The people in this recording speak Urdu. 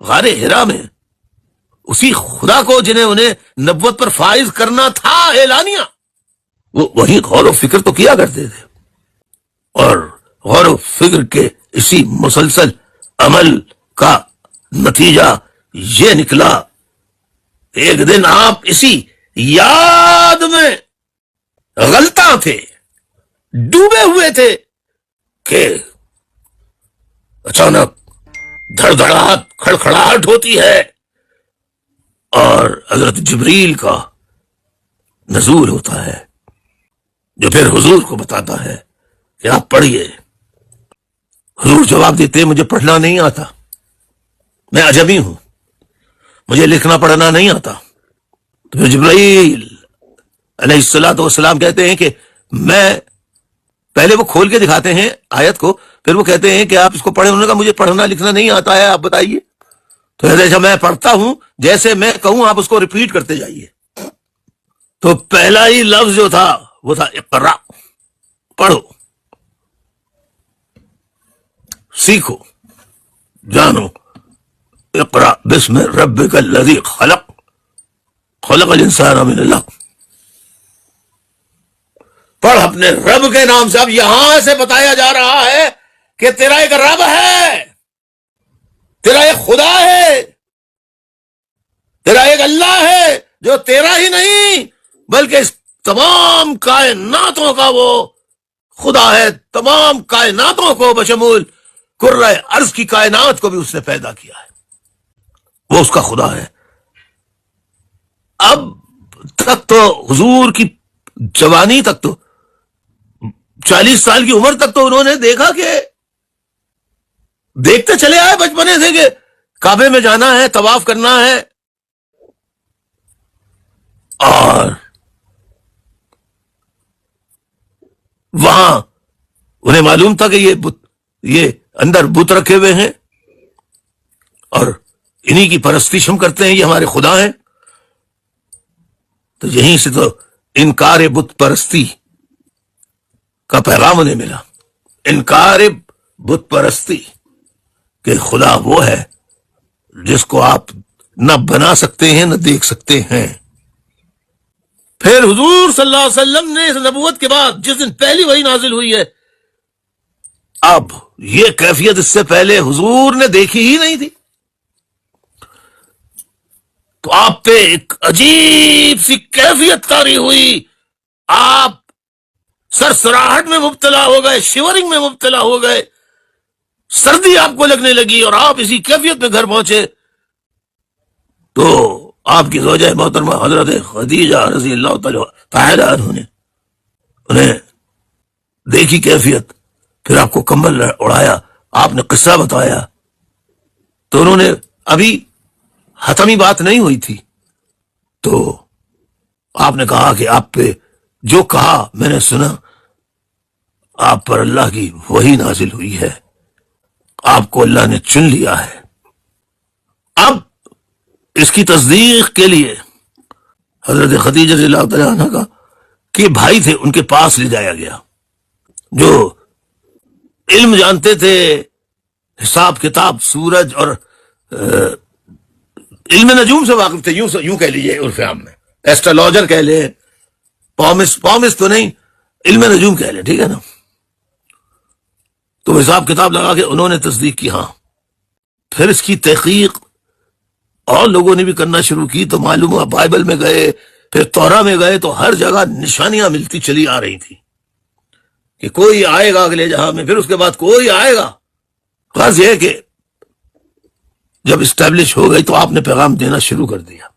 غار ہرا میں اسی خدا کو جنہیں انہیں نبوت پر فائز کرنا تھا اعلانیہ، وہ وہی غور و فکر تو کیا کرتے تھے، اور غور و فکر کے اسی مسلسل عمل کا نتیجہ یہ نکلا، ایک دن آپ اسی یاد میں غلطاں تھے، ڈوبے ہوئے تھے کہ اچانک دھڑ دھڑاہٹ کھڑکھڑاہٹ ہوتی ہے اور حضرت جبریل کا نزول ہوتا ہے، جو پھر حضور کو بتاتا ہے کہ آپ پڑھیے۔ حضور جواب دیتے ہیں مجھے پڑھنا نہیں آتا، میں عجمی ہوں، مجھے لکھنا پڑھنا نہیں آتا۔ تو پھر جبرائیل علیہ الصلوۃ والسلام کہتے ہیں کہ میں، پہلے وہ کھول کے دکھاتے ہیں آیت کو، پھر وہ کہتے ہیں کہ آپ اس کو پڑھیں۔ انہوں نے کہا مجھے پڑھنا لکھنا نہیں آتا ہے، آپ بتائیے۔ تو ایسا میں پڑھتا ہوں، جیسے میں کہوں آپ اس کو ریپیٹ کرتے جائیے۔ تو پہلا ہی لفظ جو تھا وہ تھا اقرا، پڑھو، سیکھو، جانو۔ اقرا بسم ربک الذی خلق، خلق الانسان من علق، پڑھ اپنے رب کے نام سے۔ اب یہاں سے بتایا جا رہا ہے کہ تیرا ایک رب ہے، تیرا ایک خدا ہے، تیرا ایک اللہ ہے جو تیرا ہی نہیں بلکہ اس تمام کائناتوں کا وہ خدا ہے، تمام کائناتوں کو بشمول کرۂ ارض کی کائنات کو بھی اس نے پیدا کیا ہے، وہ اس کا خدا ہے۔ اب تک تو حضور کی جوانی تک، تو 40 سال کی عمر تک تو انہوں نے دیکھا کہ دیکھتے چلے آئے بچپنے سے کہ کعبے میں جانا ہے، طواف کرنا ہے، اور وہاں انہیں معلوم تھا کہ یہ اندر بت رکھے ہوئے ہیں اور انہی کی پرستش ہم کرتے ہیں، یہ ہمارے خدا ہیں۔ تو یہیں سے تو انکار بت پرستی کا پیغام انہیں ملا، انکار بت پرستی کہ خدا وہ ہے جس کو آپ نہ بنا سکتے ہیں نہ دیکھ سکتے ہیں۔ پھر حضور صلی اللہ علیہ وسلم نے اس نبوت کے بعد جس دن پہلی وحی نازل ہوئی ہے، اب یہ کیفیت اس سے پہلے حضور نے دیکھی ہی نہیں تھی، تو آپ پہ ایک عجیب سی کیفیت طاری ہوئی، آپ سرسراہٹ میں مبتلا ہو گئے، شیورنگ میں مبتلا ہو گئے، سردی آپ کو لگنے لگی، اور آپ اسی کیفیت میں گھر پہنچے تو آپ کی زوجہ محترمہ حضرت خدیجہ رضی اللہ تعالی عنہ نے انہیں دیکھی کیفیت، پھر آپ کو کمبل اڑایا، آپ نے قصہ بتایا، تو انہوں نے ابھی حتمی بات نہیں ہوئی تھی، تو آپ نے کہا کہ آپ پہ جو کہا میں نے سنا، آپ پر اللہ کی وحی نازل ہوئی ہے، آپ کو اللہ نے چن لیا ہے۔ اب اس کی تصدیق کے لیے حضرت خدیجہ رضی اللہ تعالیٰ عنہ کا کہ بھائی تھے، ان کے پاس لے جایا گیا، جو علم جانتے تھے، حساب کتاب، سورج اور علم نجوم سے واقف تھے، یوں کہہ لیجیے عرف عام میں، ایسٹرولوجر کہہ لیں، پومس تو نہیں، علم نجوم کہہ لیں، ٹھیک ہے نا۔ تو حساب کتاب لگا کے انہوں نے تصدیق کی، ہاں۔ پھر اس کی تحقیق اور لوگوں نے بھی کرنا شروع کی، تو معلوم ہوا بائبل میں گئے، پھر تورا میں گئے، تو ہر جگہ نشانیاں ملتی چلی آ رہی تھی کہ کوئی آئے گا اگلے جہاں میں، پھر اس کے بعد کوئی آئے گا۔ غرض یہ کہ جب اسٹیبلش ہو گئی تو آپ نے پیغام دینا شروع کر دیا۔